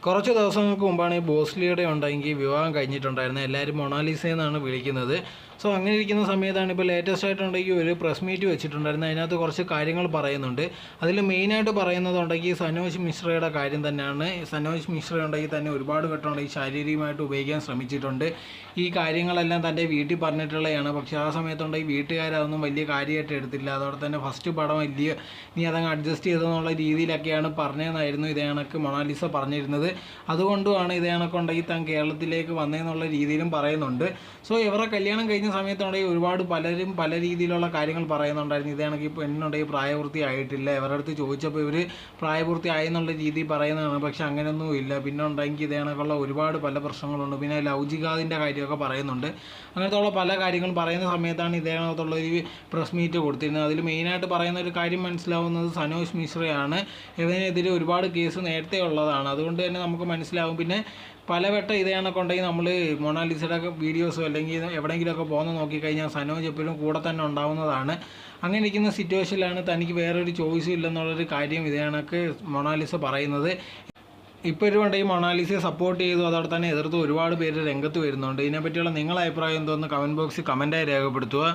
കുറച്ച് ദിവസങ്ങൾക്ക് മുമ്പാണ് ഈ ബോസ്ലിയുടെ ഉണ്ടെങ്കിൽ വിവാഹം കഴിഞ്ഞിട്ടുണ്ടായിരുന്നത്. എല്ലാവരും മൊണാലിസ എന്നാണ് വിളിക്കുന്നത്. സോ അങ്ങനെ ഇരിക്കുന്ന സമയത്താണ് ഇപ്പോൾ ലേറ്റസ്റ്റ് ആയിട്ടുണ്ടെങ്കിൽ ഒരു പ്രസ് മീറ്റ് വെച്ചിട്ടുണ്ടായിരുന്നത്. അതിനകത്ത് കുറച്ച് കാര്യങ്ങൾ പറയുന്നുണ്ട്. അതിൽ മെയിനായിട്ട് പറയുന്നതുണ്ടെങ്കിൽ സനോജ് മിശ്രയുടെ കാര്യം തന്നെയാണ്. സനോജ് മിശ്ര ഉണ്ടെങ്കിൽ തന്നെ ഒരുപാട് വട്ടമുണ്ടെങ്കിൽ ശാരീരികമായിട്ട് ഉപയോഗിക്കാൻ ശ്രമിച്ചിട്ടുണ്ട്. ഈ കാര്യങ്ങളെല്ലാം തൻ്റെ വീട്ടിൽ പറഞ്ഞിട്ടുള്ളതാണ്. പക്ഷേ ആ സമയത്തുണ്ടെങ്കിൽ വീട്ടുകാരതൊന്നും വലിയ കാര്യമായിട്ട് എടുത്തില്ല. അതോടെ തന്നെ ഫസ്റ്റ് പടം വലിയ നീ അതങ്ങ് അഡ്ജസ്റ്റ് ചെയ്തെന്നുള്ള രീതിയിലൊക്കെയാണ് പറഞ്ഞതെന്നായിരുന്നു ഇതേ കണക്ക് മൊണാലിസ പറഞ്ഞിരുന്നത്. അതുകൊണ്ടുമാണ് ഇതേ കണക്കുണ്ടെങ്കിൽ താൻ കേരളത്തിലേക്ക് വന്നതെന്നുള്ള രീതിയിലും പറയുന്നുണ്ട്. സോ ഇവരുടെ കല്യാണം കഴിഞ്ഞ സമയത്തുണ്ടെങ്കിൽ ഒരുപാട് പലരും പല രീതിയിലുള്ള കാര്യങ്ങൾ പറയുന്നുണ്ടായിരുന്നു. ഇതേ കണക്ക് ഇപ്പോൾ എന്നുണ്ടെങ്കിൽ പ്രായപൂർത്തി ആയിട്ടില്ല. ഇവരുടെ അടുത്ത് ചോദിച്ചപ്പോൾ ഇവർ പ്രായപൂർത്തി ആയെന്നുള്ള രീതിയിൽ പറയുന്നതാണ്. പക്ഷെ അങ്ങനെയൊന്നും ഇല്ല. പിന്നെ ഉണ്ടെങ്കിൽ ഇതേ കണക്കുള്ള ഒരുപാട് പല പ്രശ്നങ്ങളുണ്ട്. പിന്നെ ലവ് ജിഹാദിൻ്റെ കാര്യമൊക്കെ പറയുന്നുണ്ട്. അങ്ങനത്തെ ഉള്ള പല കാര്യങ്ങളും പറയുന്ന സമയത്താണ് ഇതേ കണക്കുള്ള ഒരു പ്രസ് മീറ്റ് കൊടുത്തിരുന്നത്. അതിൽ മെയിനായിട്ട് പറയുന്ന ഒരു കാര്യം മനസ്സിലാവുന്നത് സനോജ് മിശ്രയാണ്. ഇതിനെതിരെ ഒരുപാട് കേസ് നേരത്തെ ഉള്ളതാണ്. അതുകൊണ്ട് തന്നെ നമുക്ക് മനസ്സിലാവും. പിന്നെ പലവട്ടം ഇതേ കണക്കുണ്ടെങ്കിൽ നമ്മൾ മൊണാലിസയുടെ വീഡിയോസോ അല്ലെങ്കിൽ എവിടെയെങ്കിലുമൊക്കെ പോകുന്ന നോക്കിക്കഴിഞ്ഞാൽ സനോജ് എപ്പോഴും കൂടെ തന്നെ ഉണ്ടാവുന്നതാണ്. അങ്ങനെ ഇരിക്കുന്ന സിറ്റുവേഷനിലാണ് തനിക്ക് വേറൊരു ചോയ്സും ഇല്ലെന്നുള്ളൊരു കാര്യം ഇതേ കണക്ക് മൊണാലിസ പറയുന്നത്. ഇപ്പോൾ ഈ മൊണാലിസയെ സപ്പോർട്ട് ചെയ്തു, അതോടെ തന്നെ എതിർത്ത് ഒരുപാട് പേര് രംഗത്ത് വരുന്നുണ്ട്. ഇതിനെപ്പറ്റിയുള്ള നിങ്ങളുടെ അഭിപ്രായം എന്തോന്ന് കമൻറ്റ് ബോക്സിൽ കമൻറ്റായി രേഖപ്പെടുത്തുക.